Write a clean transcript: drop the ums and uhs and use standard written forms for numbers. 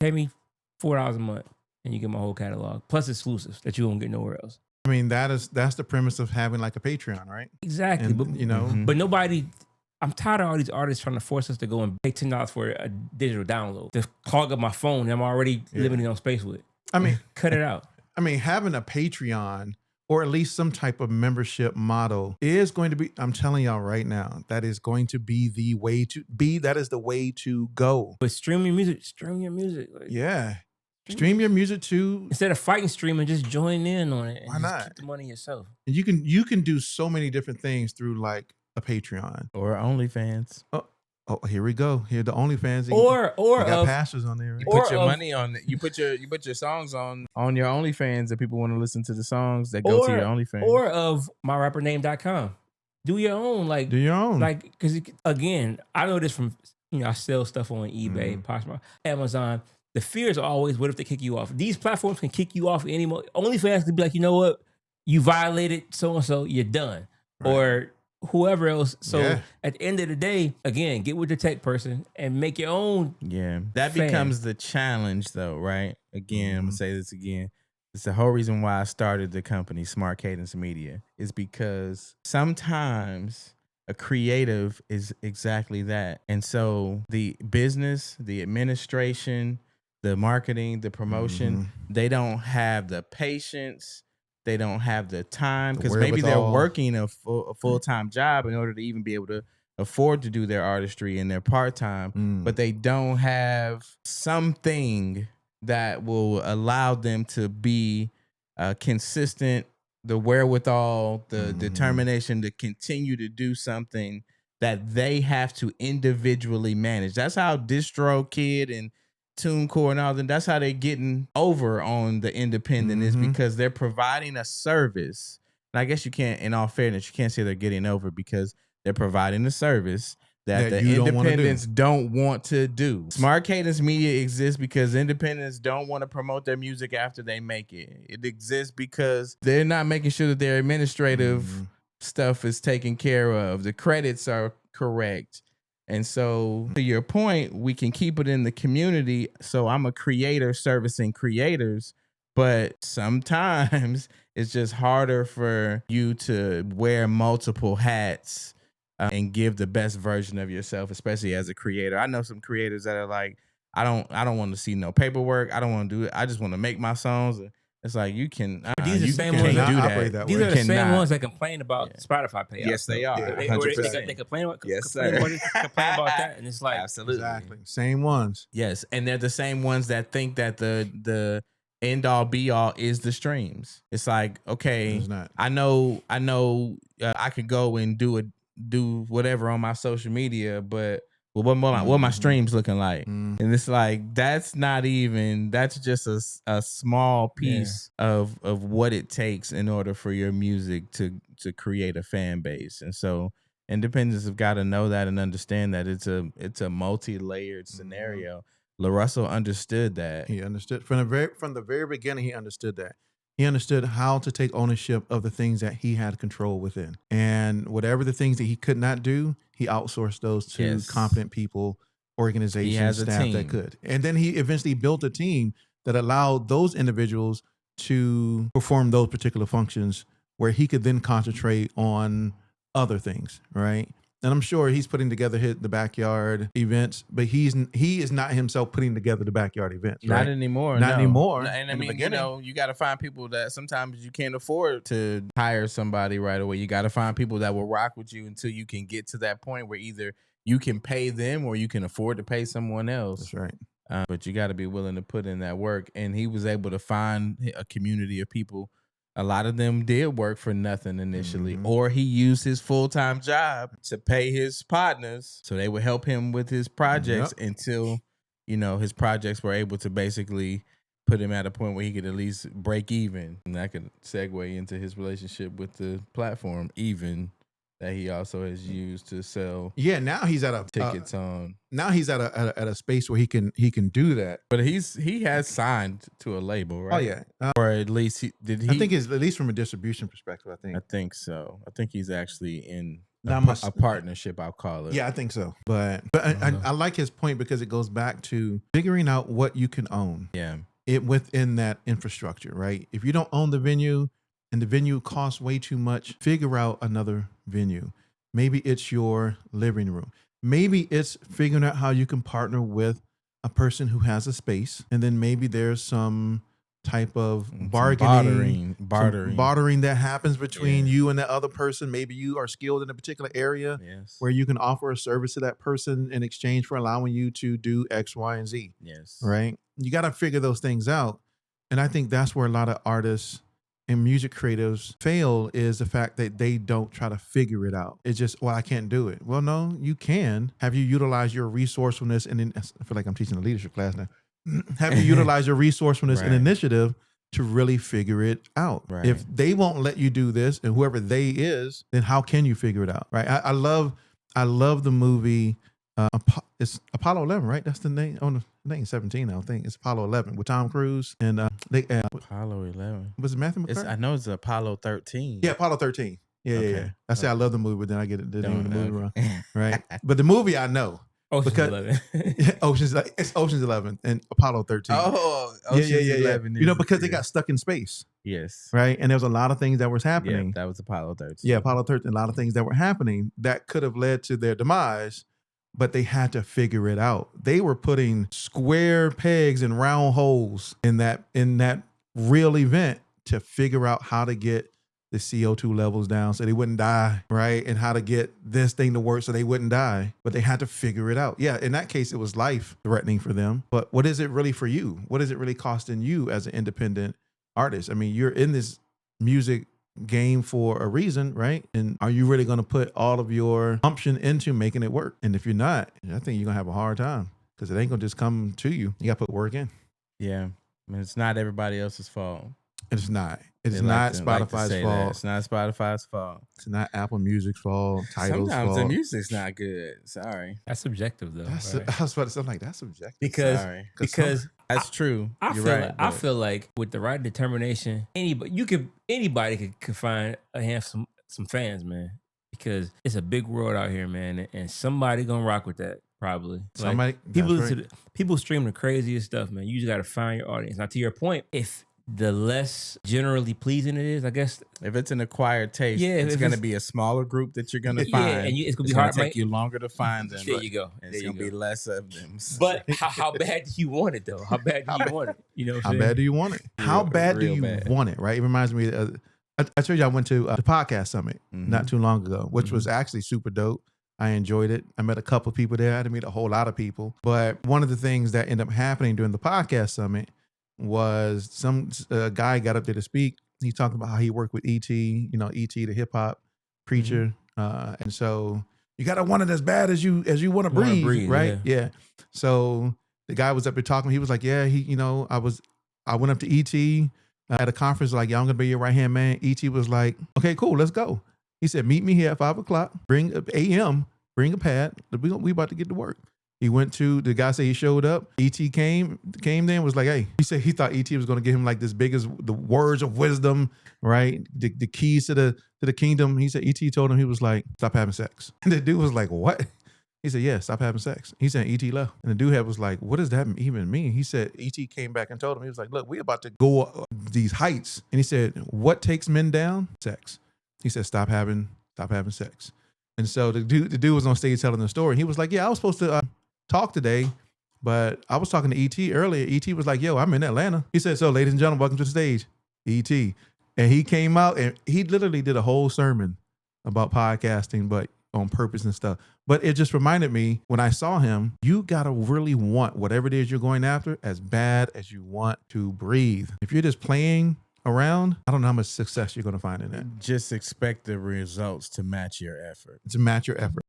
Pay me $4 a month, and you get my whole catalog plus exclusives that you won't get nowhere else. I mean, that's the premise of having like a Patreon, right? Exactly, And, but you know, but nobody. I'm tired of all these artists trying to force us to go and pay $10 for a digital download to clog up my phone that I'm already limited on space with. I mean, cut it out. I mean, having a Patreon or at least some type of membership model is going to be, I'm telling y'all right now, that is going to be the way to be. That is the way to go. But stream your music. Like, yeah. Stream your music too. Instead of fighting streaming, just join in on it and Why not? keep the money yourself. And you can do so many different things through like a Patreon or OnlyFans. Oh, here we go. Here the OnlyFans. Or got pastors on there. Right? You put your money on it. You put your songs on your OnlyFans if people want to listen to the songs that go to your OnlyFans. Or of myrappername.com. Do your own. Do your own. Like, because again, I know this from, I sell stuff on eBay, Poshmark, Amazon. The fears are always, what if they kick you off? These platforms can kick you off anymore. OnlyFans can be like, you know what? You violated so-and-so, you're done. Right. Or whoever else. So at the end of the day, again, get with the tech person and make your own. Yeah. That becomes the challenge though, right? Again, I'm going to say this again. It's the whole reason why I started the company, Smart Cadence Media, is because sometimes a creative is exactly that. And so the business, the administration, the marketing, the promotion, they don't have the patience. They don't have the time because maybe they're working a full-time job in order to even be able to afford to do their artistry in their part-time, but they don't have something that will allow them to be consistent, the wherewithal, the determination to continue to do something that they have to individually manage. That's how DistroKid and TuneCore and all that, that's how they're getting over on the independent is because they're providing a service. And I guess you can't, in all fairness, you can't say they're getting over because they're providing a service that the independents don't want to do. Smart Cadence Media exists because independents don't want to promote their music after they make it. It exists because they're not making sure that their administrative stuff is taken care of. The credits are correct. And so to your point, we can keep it in the community. So I'm a creator servicing creators, but sometimes it's just harder for you to wear multiple hats and give the best version of yourself, especially as a creator. I know some creators that are like, I don't want to see no paperwork. I don't want to do it. I just want to make my songs. It's like you can. These are the same ones that operate that way. These are the same ones that complain about Spotify payouts. Yes, they are. 100%. They complain about. Yes, sir. Complain about that, and it's like absolutely exactly same ones. Yes, and they're the same ones that think that the end all be all is the streams. It's like, okay, it's not. I know. I could go and do whatever on my social media, but. Well, what my streams looking like? And it's like that's just a small piece of what it takes in order for your music to create a fan base. And so independents have got to know that and understand that it's a multi-layered scenario. LaRussell understood that. He understood from the very beginning. He understood that. He understood how to take ownership of the things that he had control within. And whatever the things that he could not do, he outsourced those to competent people, organizations, staff that could. And then he eventually built a team that allowed those individuals to perform those particular functions where he could then concentrate on other things, right? And I'm sure he's putting together the backyard events, but he is not himself putting together the backyard events. Right? Not anymore. Not anymore. And I mean, you got to find people that sometimes you can't afford to hire somebody right away. You got to find people that will rock with you until you can get to that point where either you can pay them or you can afford to pay someone else. That's right. But you got to be willing to put in that work. And he was able to find a community of people. A lot of them did work for nothing initially, or he used his full-time job to pay his partners so they would help him with his projects until, his projects were able to basically put him at a point where he could at least break even. And that could segue into his relationship with the platform, Even, that he also has used to sell. Yeah, now he's at tickets on. Now he's at a space where he can do that. But he has signed to a label, right? Oh yeah, or at least I think it's at least from a distribution perspective. I think so. I think he's actually in A partnership, I'll call it. Yeah, I think so. But I like his point because it goes back to figuring out what you can own. Yeah. It within that infrastructure, right? If you don't own the venue and the venue costs way too much, figure out another venue. Maybe it's your living room. Maybe it's figuring out how you can partner with a person who has a space, and then maybe there's some type of bartering that happens between you and that other person. Maybe you are skilled in a particular area where you can offer a service to that person in exchange for allowing you to do X, Y, and Z. Yes. Right? You got to figure those things out. And I think that's where a lot of artists and music creatives fail, is the fact that they don't try to figure it out. It's just, well, I can't do it. Well, no, you can. Have you utilized your resourcefulness? And then, I feel like I'm teaching a leadership class now. Have you utilized your resourcefulness and initiative to really figure it out? Right. If they won't let you do this, and whoever they is, then how can you figure it out? Right. I love the movie. It's Apollo 11, right? That's the name. Oh, no, I think it's 17. I think it's Apollo 11 with Tom Cruise and Apollo 11. Was it Matthew McConaughey? I know it's Apollo 13. Yeah, Apollo 13. Yeah. I say I love the movie, but then I get the name of the movie wrong. Right. But the movie I know. Ocean's 11. It's Ocean's 11 and Apollo 13. Oh, Ocean's 11. You know, because they got stuck in space. Yes. Right. And there was a lot of things that was happening. Yeah, that was Apollo 13. Yeah, Apollo 13. A lot of things that were happening that could have led to their demise, but they had to figure it out. They were putting square pegs in round holes in that real event to figure out how to get the CO2 levels down so they wouldn't die, right? And how to get this thing to work so they wouldn't die. But they had to figure it out. Yeah, in that case, it was life threatening for them. But what is it really for you? What is it really costing you as an independent artist? I mean, you're in this music game for a reason, right? And are you really going to put all of your gumption into making it work? And if you're not, I think you're going to have a hard time, because it ain't going to just come to you. You got to put work in. Yeah. I mean, it's not everybody else's fault. It's not. It's not Spotify's fault. It's not Spotify's fault. It's not Apple Music's fault. Title's Sometimes fault. the music's not good. Sorry. That's subjective, though. I was about to say, I'm like, that's subjective. Because that's true. I feel like with the right determination, anybody could find some fans, man. Because it's a big world out here, man, and somebody gonna rock with that. Probably. People stream the craziest stuff, man. You just gotta find your audience. Now, to your point, if the less generally pleasing it is, I guess. If it's an acquired taste, it's going to be a smaller group that you're going to find. Yeah, and it's going to be hard. Take you longer to find them. There you go. It's going to be less of them. But how bad do you want it, though? How bad do you want it? You know what I'm saying? How bad do you want it? How bad do you want it, right? It reminds me of, I told you I went to the podcast summit not too long ago, which was actually super dope. I enjoyed it. I met a couple of people there. I didn't meet a whole lot of people. But one of the things that ended up happening during the podcast summit was some guy got up there to speak. He talked about how he worked with E.T., E.T., the hip hop preacher. And so you got to want it as bad as you want to breathe, right? Yeah. So the guy was up there talking. He was like, yeah, I went up to E.T. At a conference, like, yeah, I'm going to be your right-hand man. E.T. was like, okay, cool, let's go. He said, meet me here at 5 o'clock, bring a.m., bring a pad. We about to get to work. He went to, the guy said he showed up. E.T. came there and was like, hey, he said he thought E.T. was going to give him like this big as the words of wisdom, right? The keys to the kingdom. He said E.T. told him, he was like, stop having sex. And the dude was like, what? He said, yeah, stop having sex. He said E.T. left. And the dude was like, what does that even mean? He said, E.T. came back and told him, he was like, look, we're about to go up these heights. And he said, what takes men down? Sex. He said, stop having sex. And so the dude was on stage telling the story. He was like, yeah, I was supposed to talk today, but I was talking to E.T. earlier. E.T. was like, yo, I'm in Atlanta. He said, so ladies and gentlemen, welcome to the stage, E.T. And he came out and he literally did a whole sermon about podcasting, but on purpose and stuff. But it just reminded me, when I saw him, you got to really want whatever it is you're going after as bad as you want to breathe. If you're just playing around, I don't know how much success you're going to find in that. Just expect the results to match your effort. To match your effort.